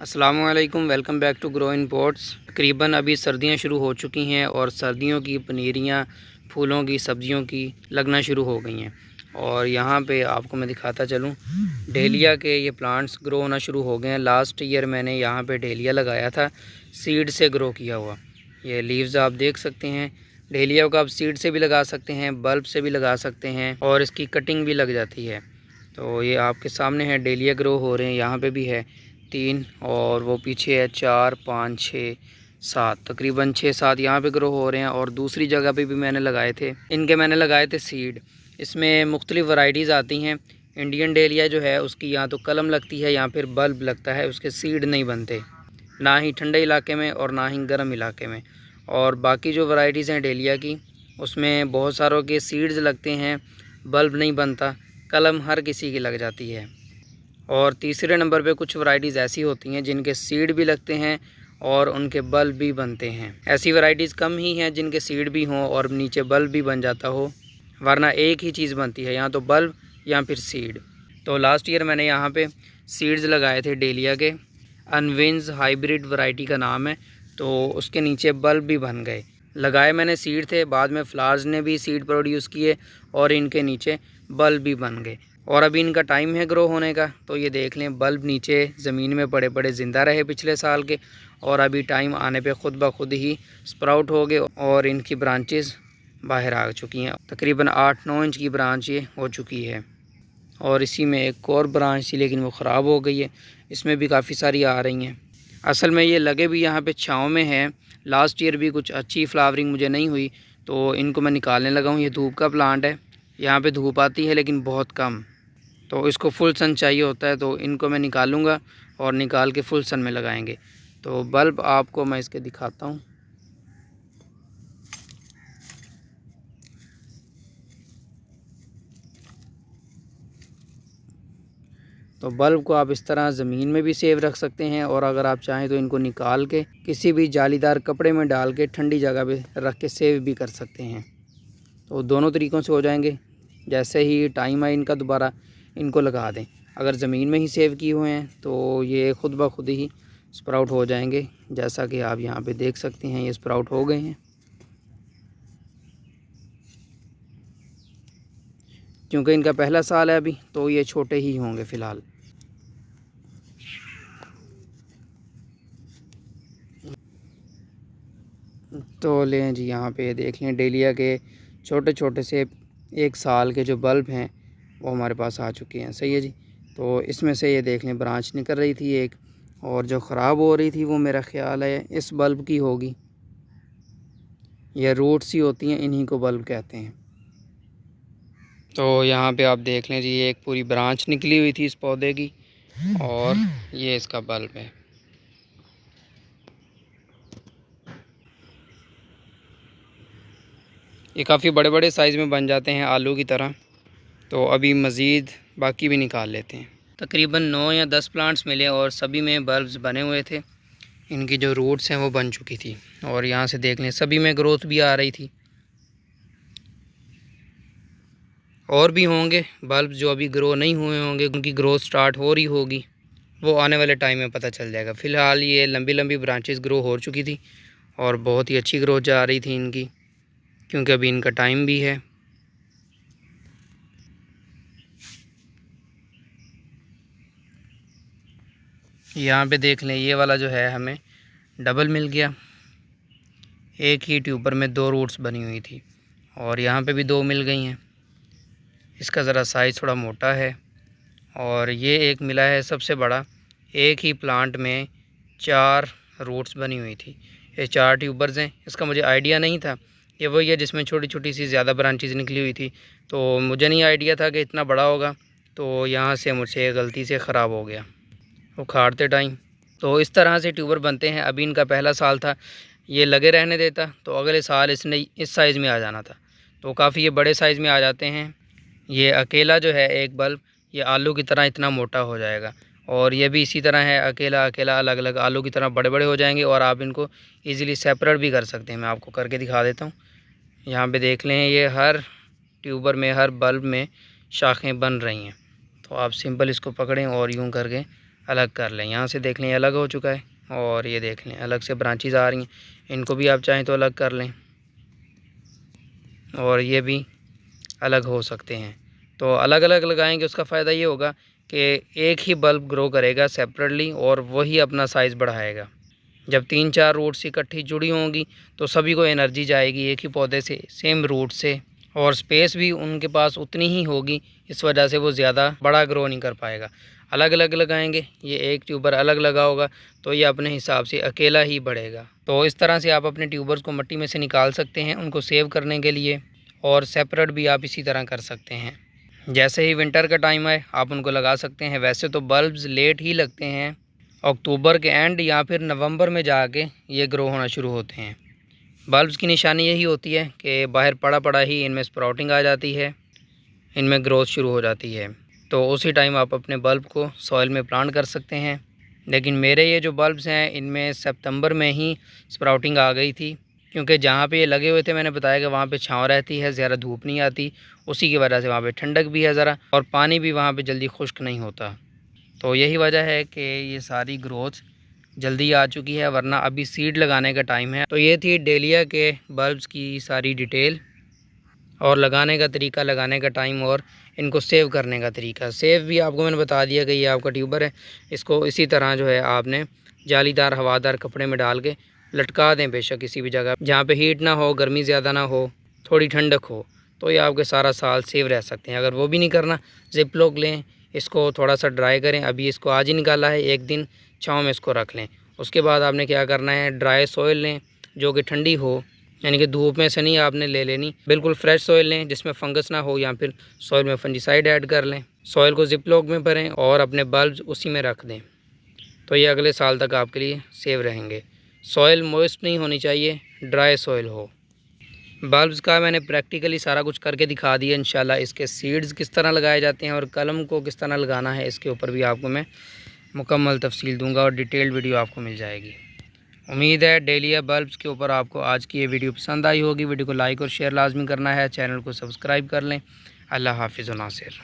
अस्सलामुअलैकुम, welcome back to grow in pots. तकरीबन अभी सर्दियां शुरू हो चुकी हैं और सर्दियों की पनीरियां, फूलों की, सब्जियों की लगना शुरू हो गई हैं। और यहाँ पे आपको मैं दिखाता चलूँ, डेलिया के ये प्लांट्स ग्रो होना शुरू हो गए हैं। लास्ट ईयर मैंने यहाँ पे डेलिया लगाया था, सीड से ग्रो किया हुआ। ये लीव्स आप देख सकते हैं। डेलिया को आप सीड से भी लगा सकते हैं, बल्ब से भी लगा सकते हैं और इसकी कटिंग भी लग जाती है। तो ये आपके सामने है, डेलिया ग्रो हो रहे हैं। यहाँ पे भी है 3 और वो पीछे है 4, 5, 6, 7, तकरीबन 6-7 यहाँ पे ग्रो हो रहे हैं। और दूसरी जगह पे भी मैंने लगाए थे, मैंने लगाए थे सीड। इसमें मुख्तलिफ़ वैरायटीज़ आती हैं। इंडियन डेलिया जो है उसकी या तो कलम लगती है या फिर बल्ब लगता है, उसके सीड नहीं बनते, ना ही ठंडे इलाके में और ना ही गर्म इलाके में। और बाकी जो वैरायटीज़ हैं डेलिया की, उसमें बहुत सारों के सीड्स लगते हैं, बल्ब नहीं बनता, कलम हर किसी की लग जाती है। और तीसरे नंबर पे कुछ वैरायटीज़ ऐसी होती हैं जिनके सीड भी लगते हैं और उनके बल्ब भी बनते हैं। ऐसी वैरायटीज़ कम ही हैं जिनके सीड भी हों और नीचे बल्ब भी बन जाता हो, वरना एक ही चीज़ बनती है, या तो बल्ब या फिर सीड। तो लास्ट ईयर मैंने यहाँ पे सीड्स लगाए थे डेलिया के, अनविन्स हाइब्रिड वैरायटी का नाम है। तो उसके नीचे बल्ब भी बन गए। लगाए मैंने सीड थे, बाद में फ्लावर्स ने भी सीड प्रोड्यूस किए और इनके नीचे बल्ब भी बन गए। और अभी इनका टाइम है ग्रो होने का। तो ये देख लें, बल्ब नीचे ज़मीन में पड़े पड़े ज़िंदा रहे पिछले साल के, और अभी टाइम आने पे ख़ुद ब खुद ही स्प्राउट हो गए और इनकी ब्रांचेस बाहर आ चुकी हैं। तकरीबन 8-9 इंच की ब्रांच ये हो चुकी है। और इसी में एक और ब्रांच थी लेकिन वो ख़राब हो गई है। इसमें भी काफ़ी सारी आ रही हैं। असल में ये लगे भी यहाँ पे छाँव में है। लास्ट ईयर भी कुछ अच्छी फ्लावरिंग मुझे नहीं हुई, तो इनको मैं निकालने लगा हूँ। ये धूप का प्लांट है, यहाँ पे धूप आती है लेकिन बहुत कम, तो इसको फुल सन चाहिए होता है। तो इनको मैं निकालूँगा और निकाल के फुल सन में लगाएंगे। तो बल्ब आपको मैं इसके दिखाता हूँ। तो बल्ब को आप इस तरह ज़मीन में भी सेव रख सकते हैं, और अगर आप चाहें तो इनको निकाल के किसी भी जालीदार कपड़े में डाल के ठंडी जगह पे रख के सेव भी कर सकते हैं। तो दोनों तरीक़ों से हो जाएंगे। जैसे ही टाइम आए इनका, दोबारा इनको लगा दें। अगर ज़मीन में ही सेव किए हुए हैं तो ये ख़ुद ब खुद ही स्प्राउट हो जाएंगे। जैसा कि आप यहाँ पे देख सकते हैं, ये स्प्राउट हो गए हैं। क्योंकि इनका पहला साल है अभी, तो ये छोटे ही होंगे फ़िलहाल। तो लें जी, यहाँ पे देख लें, डेलिया के छोटे छोटे से 1 साल के जो बल्ब हैं वो हमारे पास आ चुके हैं। सही है जी। तो इसमें से ये देख लें, ब्रांच निकल रही थी एक, और जो ख़राब हो रही थी वो मेरा ख़्याल है इस बल्ब की होगी। ये रूट्स ही होती हैं, इन्हीं को बल्ब कहते हैं। तो यहाँ पे आप देख लें जी, ये एक पूरी ब्रांच निकली हुई थी इस पौधे की, और ये इसका बल्ब है। ये काफ़ी बड़े बड़े साइज़ में बन जाते हैं, आलू की तरह। तो अभी मज़ीद बाकी भी निकाल लेते हैं। तकरीबन 9 या 10 प्लांट्स मिले और सभी में बल्ब्स बने हुए थे। इनकी जो रूट्स हैं वो बन चुकी थी, और यहाँ से देख लें सभी में ग्रोथ भी आ रही थी। और भी होंगे बल्ब जो अभी ग्रो नहीं हुए होंगे, उनकी ग्रोथ स्टार्ट हो रही होगी, वो आने वाले टाइम में पता चल जाएगा। फ़िलहाल ये लंबी लंबी ब्रांचेस ग्रो हो चुकी थी और बहुत ही अच्छी ग्रोथ जा रही थी इनकी, क्योंकि अभी इनका टाइम भी है। यहाँ पे देख लें, ये वाला जो है हमें डबल मिल गया। एक ही ट्यूबर में 2 रूट्स बनी हुई थी, और यहाँ पे भी 2 मिल गई हैं। इसका ज़रा साइज़ थोड़ा मोटा है। और ये एक मिला है सबसे बड़ा, एक ही प्लांट में 4 रूट्स बनी हुई थी। ये 4 ट्यूबर्स हैं। इसका मुझे आइडिया नहीं था। ये वही है जिसमें छोटी छोटी सी ज़्यादा ब्रांचेज निकली हुई थी, तो मुझे नहीं आइडिया था कि इतना बड़ा होगा। तो यहाँ से मुझसे गलती से ख़राब हो गया उखाड़ते टाइम। तो इस तरह से ट्यूबर बनते हैं। अभी इनका पहला साल था, ये लगे रहने देता तो अगले साल इसने इस साइज़ में आ जाना था। तो काफ़ी ये बड़े साइज़ में आ जाते हैं। ये अकेला जो है एक बल्ब, ये आलू की तरह इतना मोटा हो जाएगा, और ये भी इसी तरह है, अकेला अकेला अलग अलग आलू की तरह बड़े बड़े हो जाएंगे। और आप इनको इजीली सेपरेट भी कर सकते हैं। मैं आपको करके दिखा देता हूँ। यहाँ पे देख लें, ये हर ट्यूबर में, हर बल्ब में शाखें बन रही हैं। तो आप सिंपल इसको पकड़ें और यूँ करके अलग कर लें। यहाँ से देख लें अलग हो चुका है और ये देख लें अलग से ब्रांचेज आ रही हैं, इनको भी आप चाहें तो अलग कर लें और ये भी अलग हो सकते हैं। तो अलग अलग लगाएंगे उसका फ़ायदा ये होगा कि एक ही बल्ब ग्रो करेगा सेपरेटली और वही अपना साइज़ बढ़ाएगा। जब 3-4 रूट्स इकट्ठी जुड़ी होंगी तो सभी को एनर्जी जाएगी एक ही पौधे से, सेम रूट से, और स्पेस भी उनके पास उतनी ही होगी, इस वजह से वो ज़्यादा बड़ा ग्रो नहीं कर पाएगा। अलग अलग लगाएंगे, ये एक ट्यूबर अलग लगा होगा तो ये अपने हिसाब से अकेला ही बढ़ेगा। तो इस तरह से आप अपने ट्यूबर्स को मिट्टी में से निकाल सकते हैं उनको सेव करने के लिए, और सेपरेट भी आप इसी तरह कर सकते हैं। जैसे ही विंटर का टाइम आए आप उनको लगा सकते हैं। वैसे तो बल्ब्स लेट ही लगते हैं, अक्टूबर के एंड या फिर नवंबर में जाके ये ग्रो होना शुरू होते हैं। बल्ब्स की निशानी यही होती है कि बाहर पड़ा पड़ा ही इनमें स्प्राउटिंग आ जाती है, इनमें ग्रोथ शुरू हो जाती है। तो उसी टाइम आप अपने बल्ब को सॉइल में प्लांट कर सकते हैं। लेकिन मेरे ये जो बल्ब्स हैं इनमें सितंबर में ही स्प्राउटिंग आ गई थी, क्योंकि जहाँ पे ये लगे हुए थे मैंने बताया कि वहाँ पे छाँव रहती है, ज़्यादा धूप नहीं आती, उसी की वजह से वहाँ पे ठंडक भी है ज़रा, और पानी भी वहाँ पे जल्दी खुश्क नहीं होता। तो यही वजह है कि ये सारी ग्रोथ जल्दी आ चुकी है, वरना अभी सीड लगाने का टाइम है। तो ये थी डेलिया के बल्ब्स की सारी डिटेल, और लगाने का तरीका, लगाने का टाइम, और इनको सेव करने का तरीका। सेव भी आपको मैंने बता दिया कि ये आपका ट्यूबर है, इसको इसी तरह जो है आपने जालीदार हवादार कपड़े में डाल के लटका दें, बेशक किसी भी जगह जहाँ पे हीट ना हो, गर्मी ज़्यादा ना हो, थोड़ी ठंडक हो, तो ये आपके सारा साल सेव रह सकते हैं। अगर वो भी नहीं करना, जिप लॉक लें, इसको थोड़ा सा ड्राई करें, अभी इसको आज ही निकाला है, एक दिन छाँव में इसको रख लें। उसके बाद आपने क्या करना है, ड्राई सॉइल लें जो कि ठंडी हो, यानी कि धूप में से नहीं आपने ले लेनी, बिल्कुल फ्रेश सॉइल लें जिसमें फंगस ना हो, या फिर सॉइल में फंजीसाइड ऐड कर लें। सॉइल को जिप लॉक में भरें और अपने बल्ब्स उसी में रख दें, तो ये अगले साल तक आपके लिए सेव रहेंगे। सॉइल मॉइस्ट नहीं होनी चाहिए, ड्राई सॉइल हो। बल्ब्स का मैंने प्रैक्टिकली सारा कुछ करके दिखा दिया इंशाल्लाह। इसके सीड्स किस तरह लगाए जाते हैं और कलम को किस तरह लगाना है, इसके ऊपर भी आपको मैं मुकम्मल तफसील दूंगा और डिटेल्ड वीडियो आपको मिल जाएगी। उम्मीद है डेलिया बल्ब्स के ऊपर आपको आज की ये वीडियो पसंद आई होगी। वीडियो को लाइक और शेयर लाजमी करना है, चैनल को सब्सक्राइब कर लें। अल्लाह हाफिज़ व नासिर।